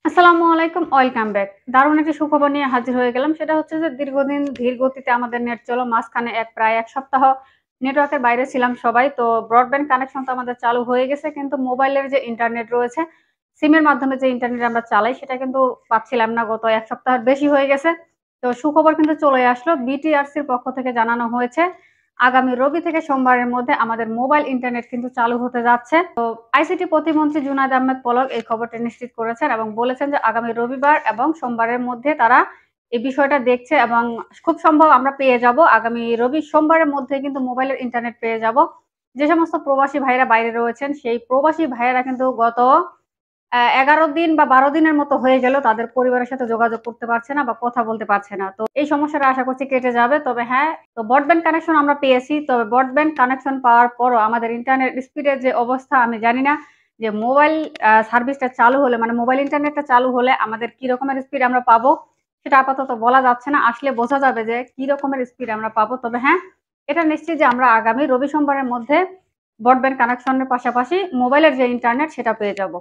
আসসালামু আলাইকুম, welcome back. দারুণ একটি সুখবর নিয়ে হাজির হয়ে গেলাম। সেটা হচ্ছে যে দীর্ঘদিন ধীর গতিতে আমাদের নেট চলো। মাঝখানে প্রায় ১ সপ্তাহ নেটওয়ার্কের বাইরে ছিলাম সবাই। তো ব্রডব্যান্ড কানেকশন তো আমাদের চালু হয়ে গেছে। কিন্তু মোবাইলের যে ইন্টারনেট রয়েছে, সিমের মাধ্যমে যে ইন্টারনেট আমরা চালাই সেটা কিন্তু পাচ্ছিলাম না। গত ১ সপ্তাহের বেশি হয়ে গেছে। তো সুখবর কিন্তু চলে আসলো। বিটিআরসির পক্ষ থেকে জানানো হয়েছে আগামী রবি থেকে সোমবারের মধ্যে আমাদের মোবাইল ইন্টারনেট কিন্তু চালু হতে যাচ্ছে। আইসিটি প্রতিমন্ত্রী জুনায়েদ আহমেদ পলক এই খবরটি নিশ্চিত করেছেন এবং বলেছেন যে আগামী রবিবার এবং সোমবারের মধ্যে তারা এই বিষয়টা দেখছে এবং খুব সম্ভব আমরা পেয়ে যাব আগামী রবি সোমবারের মধ্যে কিন্তু মোবাইলের ইন্টারনেট পেয়ে যাব। যে সমস্ত প্রবাসী ভাইরা বাইরে রয়েছেন সেই প্রবাসী ভাইয়েরা কিন্তু গত ১১ দিন বা ১২ দিনের মতো হয়ে গেল তাদের পরিবারের সাথে যোগাযোগ করতে পারছে না বা কথা বলতে পারছে না। তো এই সমস্যাটা আশা করছি কেটে যাবে। তবে হ্যাঁ, তো ব্রডব্যান্ড কানেকশন আমরা পেয়েছি। তবে ব্রডব্যান্ড কানেকশন পাওয়ার পরও আমাদের ইন্টারনেট স্পিডের যে অবস্থা আমি জানি না যে মোবাইল সার্ভিসটা চালু হলে মানে মোবাইল ইন্টারনেটটা চালু হলে আমাদের কি রকমের স্পিড আমরা পাবো সেটা আপাতত বলা যাচ্ছে না। আসলে বোঝা যাবে যে কি রকমের স্পিড আমরা পাবো। তবে হ্যাঁ, এটা নিশ্চিত যে আমরা আগামী রবি সোমবারের মধ্যে ব্রডব্যান্ড কানেকশনের পাশাপাশি মোবাইলের যে ইন্টারনেট সেটা পেয়ে যাব।